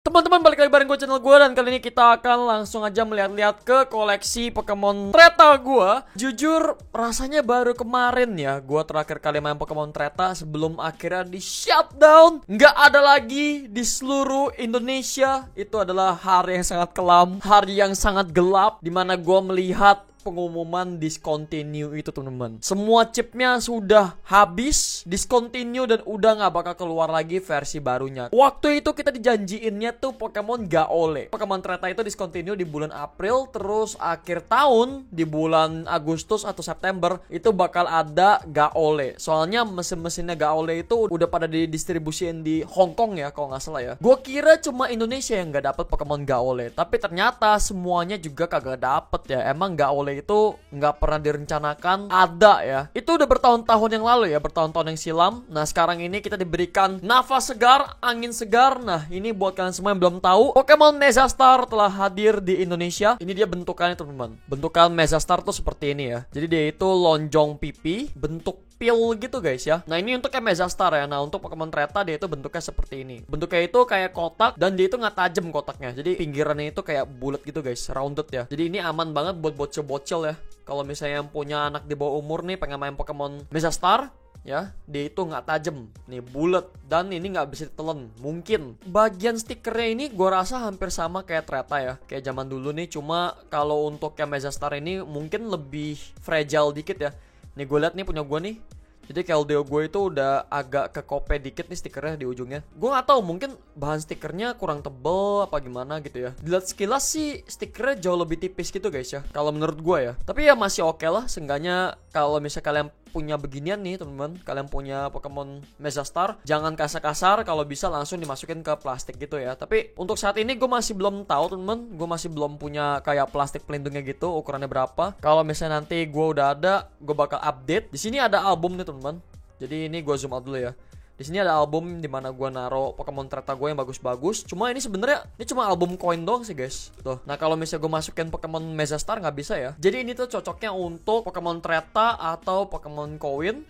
Teman-teman, balik lagi bareng gue, channel gue. Dan kali ini kita akan langsung aja melihat-lihat ke koleksi Pokemon Treta gue. Jujur rasanya baru kemarin ya gue terakhir kali main Pokemon Treta sebelum akhirnya di shutdown. Nggak ada lagi di seluruh Indonesia. Itu adalah hari yang sangat kelam, hari yang sangat gelap, dimana gue melihat pengumuman discontinue itu, teman-teman. Semua chipnya sudah habis, discontinue, dan udah nggak bakal keluar lagi versi barunya. Waktu itu kita dijanjiinnya tuh Pokemon Gaole. Pokemon Treta itu discontinue di bulan April, terus akhir tahun di bulan Agustus atau September itu bakal ada Gaole. Soalnya mesin-mesinnya Gaole itu udah pada didistribusiin di Hong Kong ya, kalau nggak salah ya. Gue kira cuma Indonesia yang nggak dapet Pokemon Gaole, tapi ternyata semuanya juga kagak dapet ya. Emang Gaole itu nggak pernah direncanakan ada ya. Itu udah bertahun-tahun yang lalu ya, bertahun-tahun yang silam. Nah sekarang ini kita diberikan nafas segar, angin segar. Nah ini buat kalian semua yang belum tahu, Pokemon Mezastar telah hadir di Indonesia. Ini dia bentukannya, teman-teman. Bentukan Mezastar tuh seperti ini ya. Jadi dia itu lonjong pipi, bentuk pil gitu guys ya. Nah ini untuk Mezastar ya. Nah untuk Pokemon Treta dia itu bentuknya seperti ini. Bentuknya itu kayak kotak, dan dia itu nggak tajam kotaknya. Jadi pinggirannya itu kayak bulat gitu guys, rounded ya. Jadi ini aman banget buat bocil-bocil ya. Kalau misalnya yang punya anak di bawah umur nih pengen main Pokemon Mezastar ya, dia itu nggak tajam nih, bulat, dan ini nggak bisa ditelan. Mungkin bagian stikernya ini gue rasa hampir sama kayak Treta ya, kayak zaman dulu nih. Cuma kalau untuk yang Mezastar ini mungkin lebih fragile dikit ya. Nih gue liat nih punya gue nih. Jadi Keldeo gue itu udah agak kekope dikit nih stikernya di ujungnya. Gue nggak tahu, mungkin bahan stikernya kurang tebel apa gimana gitu ya. Dilihat sekilas sih stikernya jauh lebih tipis gitu guys ya, kalau menurut gue ya. Tapi ya masih oke lah. Seenggaknya kalau misalnya kalian punya beginian nih teman-teman, kalian punya Pokemon Mezastar, jangan kasar-kasar, kalau bisa langsung dimasukin ke plastik gitu ya. Tapi untuk saat ini gue masih belum tahu teman-teman, gue masih belum punya kayak plastik pelindungnya gitu, ukurannya berapa. Kalau misalnya nanti gue udah ada, gue bakal update. Di sini ada album nih teman-teman. Jadi ini gue zoom out dulu ya. Di sini ada album dimana gue naro Pokemon Treta gue yang bagus-bagus. Cuma ini sebenarnya ini cuma album koin doang sih guys. Tuh. Nah kalau misalnya gue masukin Pokemon Mezastar nggak bisa ya. Jadi ini tuh cocoknya untuk Pokemon Treta atau Pokemon koin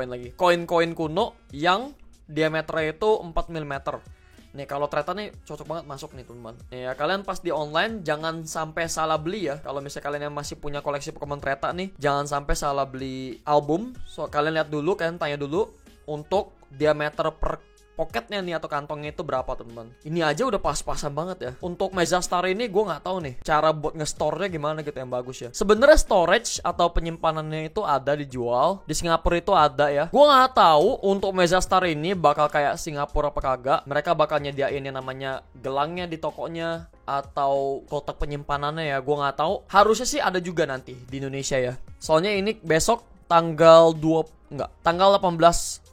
lagi. Koin-koin kuno yang diameternya itu 4 mm. Nih kalau Treta nih cocok banget masuk nih teman-teman. Nih ya, kalian pas di online jangan sampai salah beli ya. Kalau misalnya kalian yang masih punya koleksi Pokemon Treta nih, jangan sampai salah beli album. So kalian lihat dulu, kalian tanya dulu untuk diameter per pocketnya nih atau kantongnya itu berapa teman-teman. Ini aja udah pas-pasan banget ya. Untuk Mezastar ini gue nggak tahu nih cara buat nge-store-nya gimana gitu yang bagus ya. Sebenarnya storage atau penyimpanannya itu ada dijual di Singapura, itu ada ya. Gue nggak tahu untuk Mezastar ini bakal kayak Singapura apa kagak. Mereka bakal nyediain yang namanya gelangnya di tokonya atau kotak penyimpanannya ya. Gue nggak tahu. Harusnya sih ada juga nanti di Indonesia ya. Soalnya ini besok tanggal 18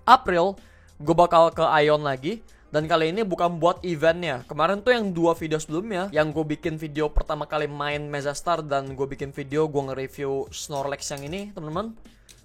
April gue bakal ke Ion lagi. Dan kali ini bukan buat eventnya. Kemarin tuh yang 2 video sebelumnya, yang gue bikin video pertama kali main Mezastar, dan gue bikin video gue nge-review Snorlax yang ini teman-teman,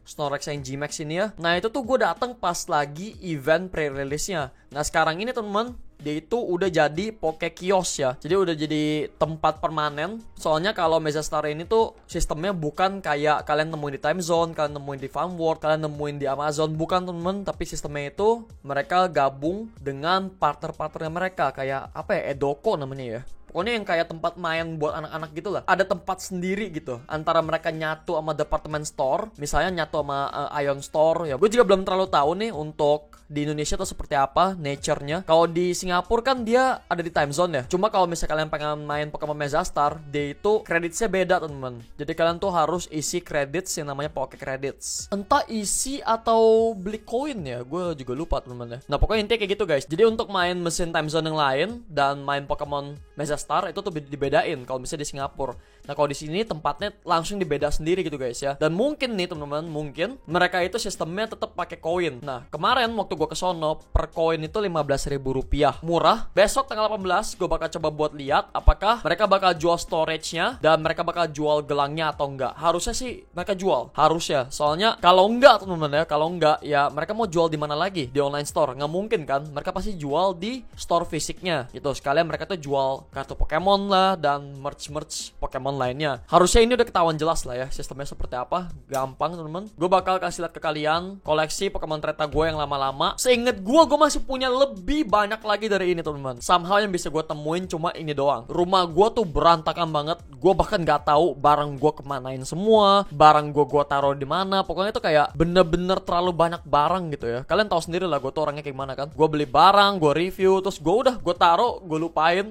Snorlax yang G-Max ini ya. Nah itu tuh gue datang pas lagi event pre-release-nya. Nah sekarang ini teman-teman, dia itu udah jadi Poke Kios ya. Jadi udah jadi tempat permanen. Soalnya kalau Mezastar ini tuh sistemnya bukan kayak kalian nemuin di Time Zone, kalian nemuin di Farm World, kalian nemuin di Amazon. Bukan temen. Tapi sistemnya itu mereka gabung dengan partner-partnernya mereka. Kayak apa ya, Edoko namanya ya. Pokoknya yang kayak tempat main buat anak-anak gitu lah. Ada tempat sendiri gitu. Antara mereka nyatu sama department store, misalnya nyatu sama Ion Store ya. Gue juga belum terlalu tahu nih untuk di Indonesia tuh seperti apa nature-nya. Kalau di Singapura kan dia ada di time zone ya. Cuma kalau misalnya kalian pengen main Pokemon Mezastar, dia itu kreditnya beda teman-teman. Jadi kalian tuh harus isi credits yang namanya Poke Credits. Entah isi atau beli koin ya, gue juga lupa teman-teman ya. Nah pokoknya intinya kayak gitu guys. Jadi untuk main mesin time zone yang lain dan main Pokemon Mezastar itu tuh dibedain kalau misalnya di Singapura. Nah kalau di sini tempatnya langsung dibeda sendiri gitu guys ya. Dan mungkin nih teman-teman, mungkin mereka itu sistemnya tetap pakai koin. Nah kemarin waktu gue kesono, per koin itu Rp15.000, murah. Besok tanggal 18 gue bakal coba buat lihat apakah mereka bakal jual storage-nya dan mereka bakal jual gelangnya atau enggak. Harusnya sih mereka jual, harusnya. Soalnya kalau enggak teman-teman ya, kalau enggak ya mereka mau jual di mana lagi? Di online store? Nggak mungkin kan? Mereka pasti jual di store fisiknya gitu. Sekalian mereka tuh jual kartu kartu Pokemon lah, dan merch Pokemon lainnya. Harusnya ini udah ketahuan jelas lah ya sistemnya seperti apa. Gampang teman-teman. Gue bakal kasih lihat ke kalian koleksi Pokemon Treta gue yang lama-lama. Seinget gue masih punya lebih banyak lagi dari ini teman-teman. Somehow yang bisa gue temuin cuma ini doang. Rumah gue tuh berantakan banget. Gue bahkan nggak tahu barang gue kemanain semua. Barang gue taruh di mana. Pokoknya itu kayak bener-bener terlalu banyak barang gitu ya. Kalian tahu sendiri lah gue tuh orangnya kayak gimana kan. Gue beli barang, gue review, terus gue taruh, gue lupain.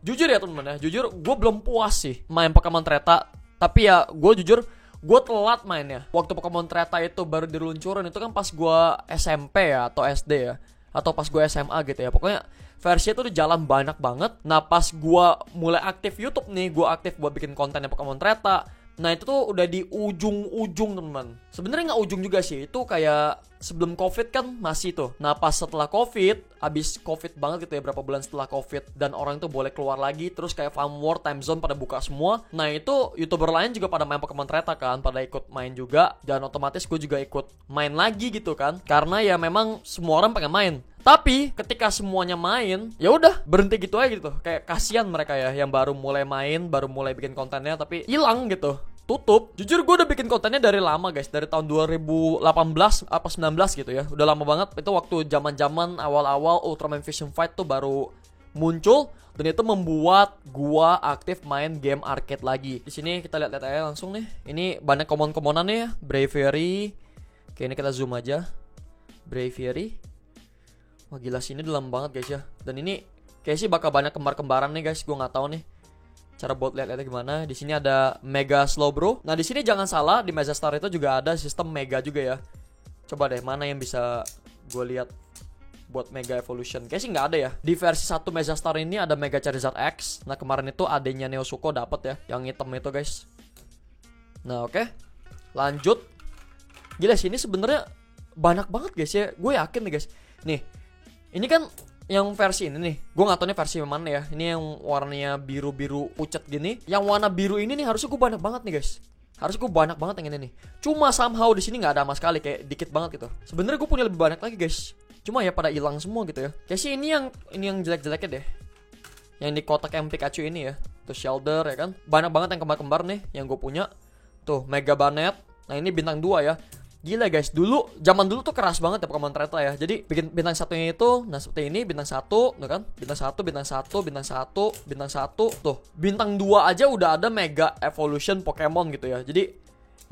Jujur ya teman-teman ya, jujur gue belum puas sih main Pokemon Treta. Tapi ya gue jujur, gue telat mainnya. Waktu Pokemon Treta itu baru diluncurin itu kan pas gue SMP ya, atau SD ya, atau pas gue SMA gitu ya. Pokoknya versi itu udah jalan banyak banget. Nah pas gue mulai aktif YouTube nih, gue aktif buat bikin kontennya Pokemon Treta. Nah itu tuh udah di ujung-ujung teman-teman. Sebenarnya nggak ujung juga sih, itu kayak sebelum COVID kan masih tuh. Nah pas setelah COVID, abis COVID banget gitu ya, berapa bulan setelah COVID, dan orang itu boleh keluar lagi, terus kayak Farm World, Time Zone pada buka semua. Nah itu YouTuber lain juga pada main Pokemon Treta kan, pada ikut main juga, dan otomatis gue juga ikut main lagi gitu kan. Karena ya memang semua orang pengen main. Tapi ketika semuanya main, ya udah berhenti gitu aja gitu. Kayak kasihan mereka ya yang baru mulai main, baru mulai bikin kontennya tapi hilang gitu. Tutup. Jujur gue udah bikin kontennya dari lama guys, dari tahun 2018 apa 19 gitu ya. Udah lama banget. Itu waktu zaman-zaman awal-awal Ultraman Fusion Fight tuh baru muncul, dan itu membuat gua aktif main game arcade lagi. Di sini kita lihat-lihat aja langsung nih. Ini banyak common-commonan nih ya. Braviary. Oke, ini kita zoom aja. Braviary. Wah gila sih, ini dalam banget guys ya. Dan ini kayak sih bakal banyak kembar-kembaran nih guys. Gue nggak tahu nih cara buat lihat-lihatnya gimana. Di sini ada Mega Slowbro. Nah di sini jangan salah, di Mega Star itu juga ada sistem Mega juga ya. Coba deh mana yang bisa gue lihat buat Mega Evolution. Kayaknya sih nggak ada ya. Di versi 1 Mega Star ini ada Mega Charizard X. Nah kemarin itu adanya Neosuko dapet ya, yang hitam itu guys. Nah oke. Lanjut. Gila sih, ini sebenarnya banyak banget guys ya. Gue yakin nih guys. Nih. Ini kan yang versi ini nih. Gue gak tau nih versi mana ya. Ini yang warnanya biru-biru pucat gini. Yang warna biru ini nih harusnya gue banyak banget nih guys. Harusnya gue banyak banget yang ini nih. Cuma somehow di sini nggak ada sama sekali, kayak dikit banget gitu. Sebenarnya gue punya lebih banyak lagi guys. Cuma ya pada hilang semua gitu ya. Kayak sih ini yang jelek-jeleknya deh. Yang di kotak yang Pikachu ini ya. Tuh Shelder ya kan. Banyak banget yang kembar-kembar nih yang gue punya. Tuh Mega Banette. Nah ini bintang 2 ya. Gila guys, zaman dulu tuh keras banget ya Pokemon Treta ya. Jadi bikin bintang satunya itu, nah seperti ini bintang 1, tuh kan? Bintang 1, bintang 1, bintang 1, bintang 1, tuh. Bintang 2 aja udah ada Mega Evolution Pokemon gitu ya. Jadi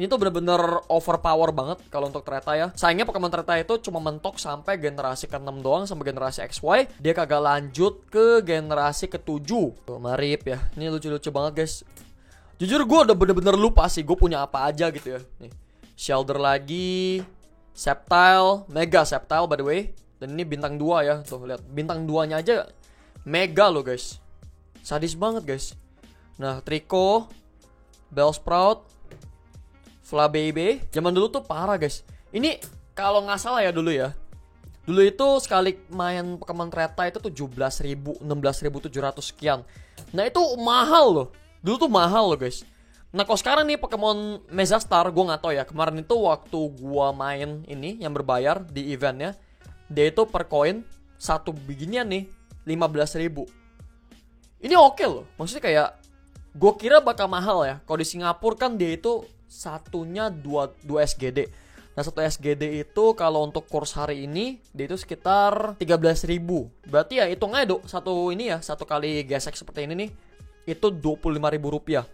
ini tuh bener-bener overpower banget kalau untuk Treta ya. Sayangnya Pokemon Treta itu cuma mentok sampai generasi ke-6 doang, sampai generasi XY. Dia kagak lanjut ke generasi ke-7. Tuh, Marip ya. Ini lucu-lucu banget guys. Jujur gue udah bener-bener lupa sih gue punya apa aja gitu ya. Nih. Shelder lagi, Sceptile, Mega Sceptile by the way. Dan ini bintang 2 ya. Tuh lihat, bintang 2-nya aja Mega loh guys. Sadis banget guys. Nah, Trico, Bellsprout, Flabébé. Zaman dulu tuh parah guys. Ini kalau nggak salah ya dulu ya. Dulu itu sekali main Pokemon Treta itu 17.000, 16.700 sekian. Nah, itu mahal loh. Dulu tuh mahal loh guys. Nah kalau sekarang nih Pokemon Mega Star, gue gak tahu ya. Kemarin itu waktu gue main ini yang berbayar di eventnya, dia itu per koin satu bijinya nih 15.000. Ini oke loh. Maksudnya kayak gue kira bakal mahal ya. Kalau di Singapura kan dia itu satunya 2 SGD. Nah 1 SGD itu kalau untuk kurs hari ini dia itu sekitar 13.000. Berarti ya hitung aja satu ini ya, satu kali gesek seperti ini nih, itu 25.000 rupiah.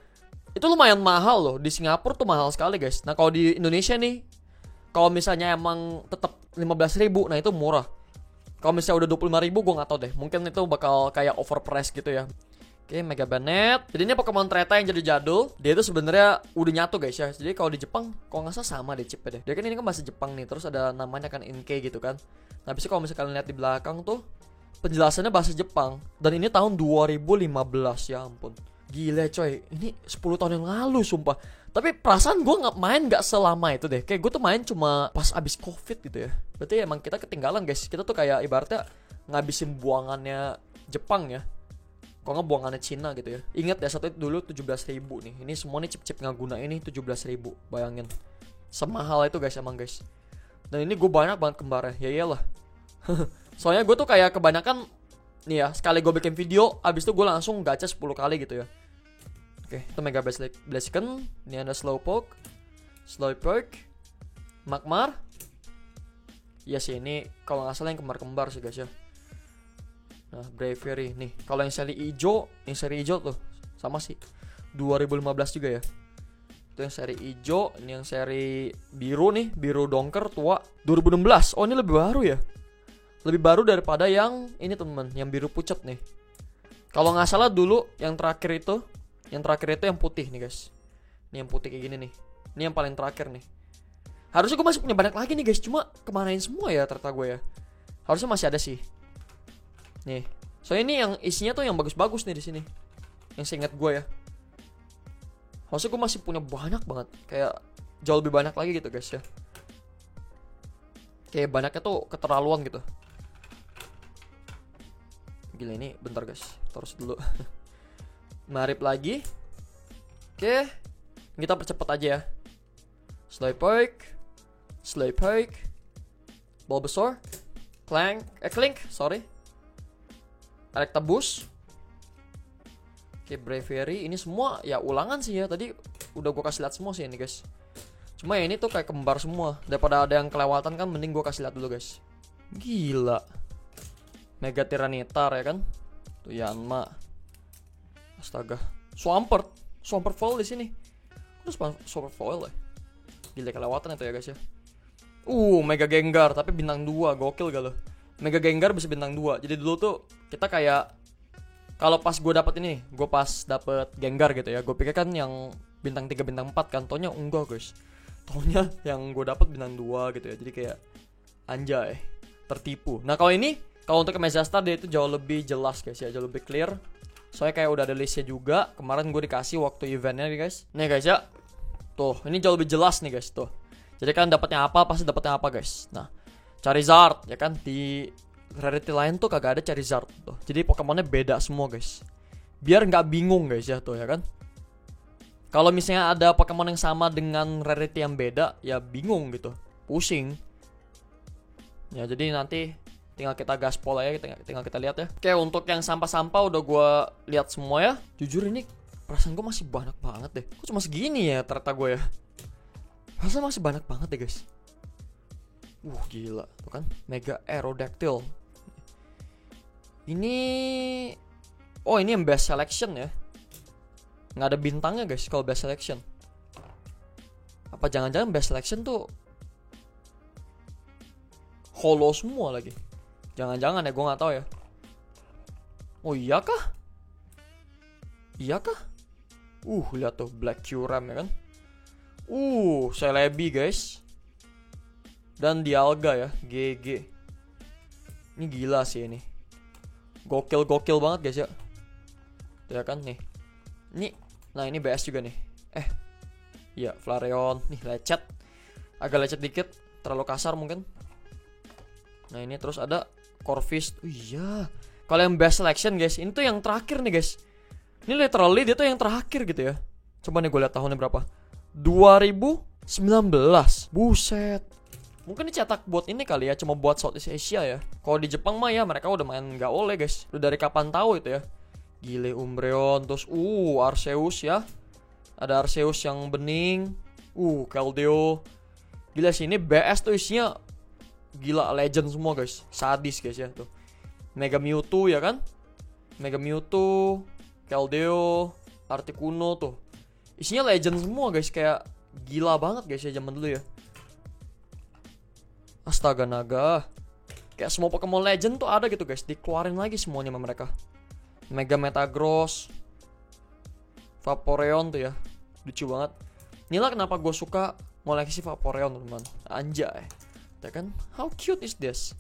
Itu lumayan mahal loh. Di Singapura tuh mahal sekali guys. Nah kalau di Indonesia nih, kalau misalnya emang tetap 15.000, nah itu murah. Kalau misalnya udah 25.000, gue gak tau deh. Mungkin itu bakal kayak overprice gitu ya. Oke, Mega Banette. Jadi ini Pokemon Treta yang jadi jadul. Dia itu sebenarnya udah nyatu guys ya. Jadi kalau di Jepang, kalau nggak salah sama deh chipnya deh. Dia kan ini kan bahasa Jepang nih. Terus ada namanya kan Inkei gitu kan. Nah, habis itu kalau misalnya kalian lihat di belakang tuh, penjelasannya bahasa Jepang. Dan ini tahun 2015, ya ampun. Gila coy, ini 10 tahun yang lalu sumpah. Tapi perasaan gue gak selama itu deh. Kayak gue tuh main cuma pas abis COVID gitu ya. Berarti emang kita ketinggalan guys. Kita tuh kayak ibaratnya ngabisin buangannya Jepang ya. Kok nggak buangannya Cina gitu ya. Ingat ya, satu itu dulu 17.000 nih. Ini semua nih chip-chip nggak guna ini 17.000. Bayangin, semahal itu guys emang guys. Dan ini gue banyak banget kembarnya. Ya iyalah. Soalnya gue tuh kayak kebanyakan nih ya, sekali gue bikin video, abis itu gue langsung gacha 10 kali gitu ya. Oke, itu Mega Blaziken. Ini ada Slowpoke, Magmar. Ya sih, ini kalau nggak salah yang kembar-kembar sih guys ya. Nah, Braviary nih. Kalau yang seri hijau tuh sama sih 2015 juga ya. Itu yang seri hijau, ini yang seri biru nih, biru dongker tua 2016. Oh, ini lebih baru ya. Lebih baru daripada yang ini teman, yang biru pucat nih. Kalau nggak salah dulu yang terakhir itu yang putih nih guys. Ini yang putih kayak gini nih. Ini yang paling terakhir nih. Harusnya gue masih punya banyak lagi nih guys, cuma kemanain semua ya ternyata gue ya. Harusnya masih ada sih. Nih, soalnya ini yang isinya tuh yang bagus-bagus nih di sini. Yang seingat gue ya. Harusnya gue masih punya banyak banget, kayak jauh lebih banyak lagi gitu guys ya. Kayak banyaknya tuh keterlaluan gitu. Gila ini, bentar guys, terus dulu. Marip lagi. Oke, kita percepat aja ya. Slowpoke, Bulbasaur, Clink, sorry. Electabuzz. Oke, Braviary. Ini semua ya ulangan sih ya. Tadi udah gue kasih lihat semua sih ini guys. Cuma ya ini tuh kayak kembar semua. Daripada ada yang kelewatan kan, mending gue kasih lihat dulu guys. Gila. Mega Tyranitar ya kan. Tuh Yanma. Astaga. Swampert foil di sini. Terus Swampert foil ya. Gila kelewatan itu ya guys ya. Mega Gengar tapi bintang 2, gokil gak lo? Mega Gengar bisa bintang 2. Jadi dulu tuh kita kayak kalau pas gue dapet ini, gue pas dapet Gengar gitu ya, gue pikir kan yang bintang 3 bintang 4 kan, taunya enggak guys. Taunya yang gue dapet bintang 2 gitu ya. Jadi kayak anjay, tertipu. Nah, kalau ini, kalau untuk Mezastar dia itu jauh lebih jelas guys ya, jauh lebih clear. Soalnya kayak udah ada listnya juga. Kemarin gue dikasih waktu eventnya nih guys. Nih guys ya. Tuh, ini jauh lebih jelas nih guys tuh. Jadi kan dapatnya apa, pasti dapatnya apa guys. Nah, Charizard ya kan, di rarity lain tuh kagak ada Charizard tuh. Jadi Pokemonnya beda semua guys. Biar nggak bingung guys ya tuh ya kan. Kalau misalnya ada Pokemon yang sama dengan rarity yang beda, ya bingung gitu, pusing. Ya jadi nanti tinggal kita gaspol aja, tinggal kita lihat ya. Oke, untuk yang sampah-sampah udah gue lihat semua ya. Jujur ini perasaan gue masih banyak banget deh. Kok cuma segini ya ternyata gue ya. Rasanya masih banyak banget deh guys. Gila tuh kan, Mega Aerodactyl. Ini ini yang best selection ya. Nggak ada bintangnya guys kalau best selection. Apa jangan-jangan best selection tuh holo semua lagi? Jangan-jangan ya, gue nggak tahu ya. Oh iya kah? Iya kah? Lihat tuh Black Kyurem ya kan. Celebi guys. Dan Dialga ya, GG. Ini gila sih ini. Gokil banget guys ya. Tuh ya kan nih. Nah ini BS juga nih. Iya, Flareon. Nih lecet. Agak lecet dikit, terlalu kasar mungkin. Nah ini terus ada Corvus. Iya. Kalau yang best selection guys, ini tuh yang terakhir nih guys. Ini literally dia tuh yang terakhir gitu ya. Coba nih gue lihat tahunnya berapa. 2019. Buset. Mungkin dicetak buat ini kali ya, cuma buat Southeast Asia ya. Kalau di Jepang mah ya mereka udah main nggak oleh guys. Udah dari kapan tahu itu ya. Gile Umbreon, terus Arceus ya. Ada Arceus yang bening. Keldeo. Gila sih, ini BS tuh isinya gila legend semua guys. Sadis guys ya tuh. Mega Mewtwo ya kan. Mega Mewtwo, Keldeo, Articuno tuh. Isinya legend semua guys, kayak gila banget guys ya zaman dulu ya. Astaga naga. Kayak semua Pokemon legend tuh ada gitu guys, dikeluarin lagi semuanya sama mereka. Mega Metagross, Vaporeon tuh ya, lucu banget. Inilah kenapa gue suka ngoleksi Vaporeon teman. Anjay, ya kan? How cute is this?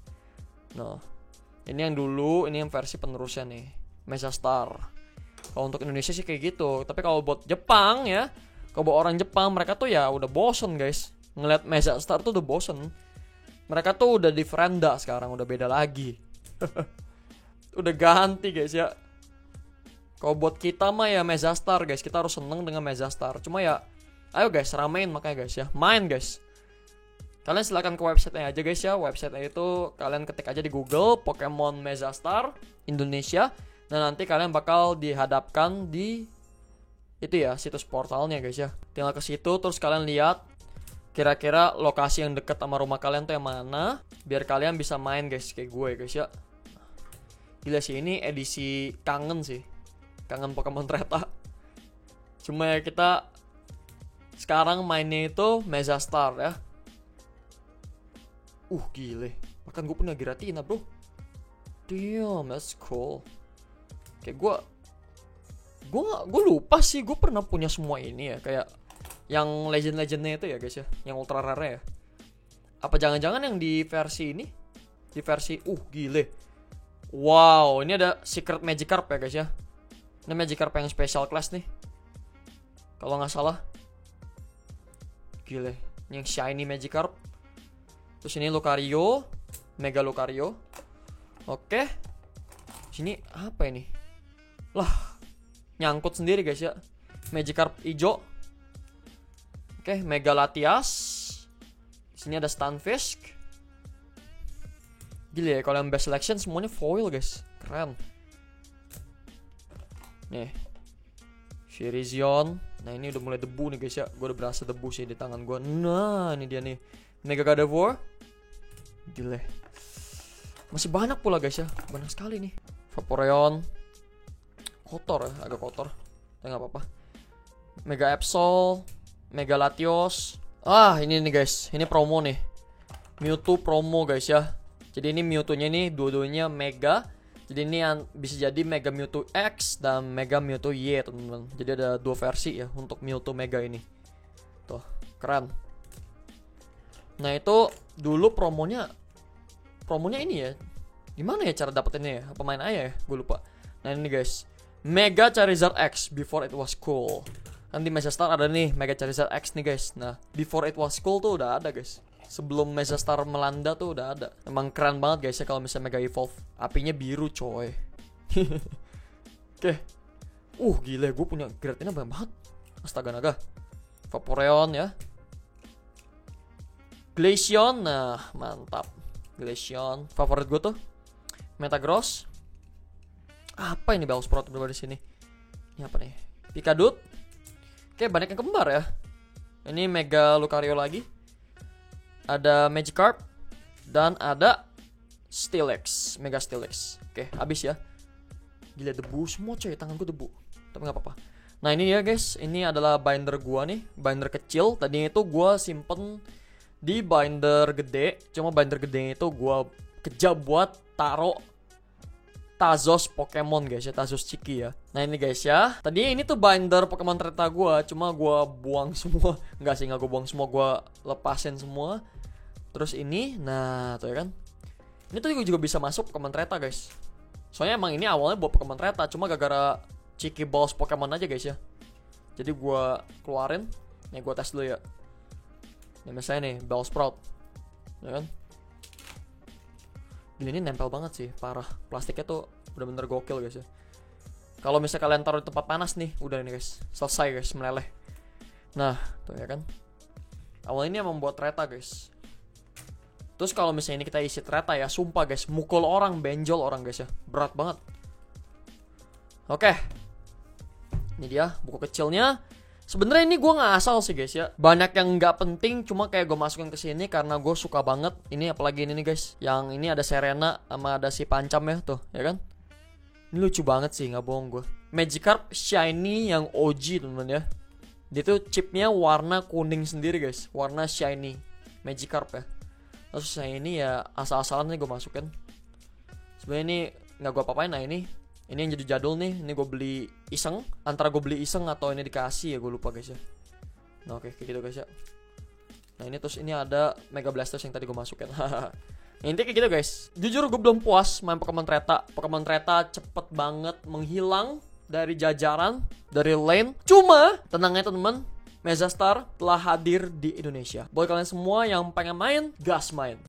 Nah, ini yang dulu, ini yang versi penerusnya nih, Mezastar. Kalau untuk Indonesia sih kayak gitu. Tapi kalau buat Jepang ya, kalau buat orang Jepang, mereka tuh ya udah bosen guys. Ngeliat Mezastar tuh udah bosen. Mereka tuh udah di Frenda sekarang, udah beda lagi. Udah ganti guys ya. Kalau buat kita mah ya Mezastar guys, kita harus seneng dengan Mezastar. Cuma ya, ayo guys ramein makanya guys ya, main guys. Kalian silahkan ke websitenya aja guys ya. Websitenya itu kalian ketik aja di Google Pokemon Mezastar Indonesia. Dan nanti kalian bakal dihadapkan di itu ya, situs portalnya guys ya. Tinggal ke situ terus kalian lihat kira-kira lokasi yang deket sama rumah kalian tuh yang mana, biar kalian bisa main guys kayak gue guys ya. Gila sih, ini edisi kangen sih. Kangen Pokemon Treta. Cuma ya kita sekarang mainnya itu Mezastar ya. Gile. Bahkan gue punya Giratina bro. Damn, that's cool. Kayak gue lupa sih gue pernah punya semua ini ya. Kayak yang legend-legendnya itu ya guys ya, yang ultra rare ya. Apa jangan-jangan yang di versi ini, di versi gile. Wow, ini ada secret Magikarp ya guys ya. Ini Magikarp yang special class nih, kalau nggak salah. Gile, ini yang shiny Magikarp. Terus ini Lucario, Mega Lucario. Oke. Sini apa ini? Lah, nyangkut sendiri guys ya. Magikarp hijau. Oke, Mega Latias. Sini ada Stunfisk. Gila ya, kalau yang best selection semuanya foil guys. Keren. Nih, Virizion. Nah ini udah mulai debu nih guys ya. Gue udah berasa debu sih di tangan gue. Nah ini dia nih, Mega Gardevoir. Gila, masih banyak pula guys ya. Banyak sekali nih. Vaporeon. Kotor ya, agak kotor, tapi gak apa-apa. Mega Absol, Mega Latios. Ini nih guys, ini promo nih, Mewtwo promo guys ya. Jadi ini Mewtwo-nya nih dua-duanya Mega. Jadi ini yang bisa jadi Mega Mewtwo X dan Mega Mewtwo Y teman-teman. Jadi ada dua versi ya untuk Mewtwo Mega ini. Tuh, keren. Nah itu dulu promonya ini ya. Gimana ya cara dapetinnya ya? Apa main aja ya? Gue lupa. Nah ini guys, Mega Charizard X Before It Was Cool. Kan di Mezastar ada nih Mega Charizard X nih guys. Nah Before It Was Cool tuh udah ada guys. Sebelum Mezastar melanda tuh udah ada. Emang keren banget guys ya kalau misalnya Mega Evolve. Apinya biru coy. Oke. Gila, gue punya Giratina banyak banget. Astaga naga. Vaporeon ya. Glaceon, nah mantap. Glaceon, favorit gue tuh Metagross. Apa ini Bellsprout berada di sini? Ini apa nih? Pikadut. Oke, banyak yang kembar ya. Ini Mega Lucario lagi. Ada Magikarp dan ada Steelix, Mega Steelix. Oke, habis ya. Gila debu semua coy, tangan gue debu. Tapi nggak apa-apa. Nah ini ya guys, ini adalah binder gua nih, binder kecil. Tadinya itu gua simpen di binder gede, cuma binder gede itu gue kejap buat taruh Tazos Pokemon guys ya, Tazos Ciki ya. Nah ini guys ya, tadi ini tuh binder Pokemon Treta gue, cuma gue buang semua. Enggak sih, nggak gue buang semua, gue lepasin semua. Terus ini, nah tuh ya kan, ini tuh juga bisa masuk Pokemon Treta guys. Soalnya emang ini awalnya buat Pokemon Treta, cuma gara-gara Ciki Balls Pokemon aja guys ya. Jadi gue keluarin, nih gue tes dulu ya. Ini misalnya nih Bellsprout, ya kan? Gila ini nempel banget sih, parah. Plastiknya tuh bener-bener gokil guys ya. Kalau misalnya kalian taruh di tempat panas nih, udah ini guys, selesai guys, meleleh. Nah, tuh ya kan. Awal ini emang buat Treta guys. Terus kalau misalnya ini kita isi Treta ya, sumpah guys, mukul orang, benjol orang guys ya, berat banget. Oke, ini dia buku kecilnya. Sebenarnya ini gue nggak asal sih guys ya. Banyak yang nggak penting, cuma kayak gue masukin ke sini karena gue suka banget. Ini apalagi ini nih guys. Yang ini ada Serena sama ada si Pancam ya tuh, ya kan? Ini lucu banget sih, nggak bohong gue. Magikarp shiny yang OG teman-teman ya. Dia tuh chipnya warna kuning sendiri guys, warna shiny Magikarp ya. Terus yang ini ya asal-asalan nih gue masukin. Sebenarnya ini nggak gue apa-apain. Nah ini yang jadi jadul nih. Ini gue beli iseng. Antara gue beli iseng atau ini dikasih ya, gue lupa guys ya. Nah oke, kayak gitu guys ya. Nah ini terus ini ada Mega Blastoise yang tadi gue masukin. Intinya kayak gitu guys. Jujur gue belum puas main Pokemon Treta. Pokemon Treta cepet banget menghilang dari jajaran, dari lane. Cuma tenang ya teman-teman, Mezastar telah hadir di Indonesia. Buat kalian semua yang pengen main, gas main.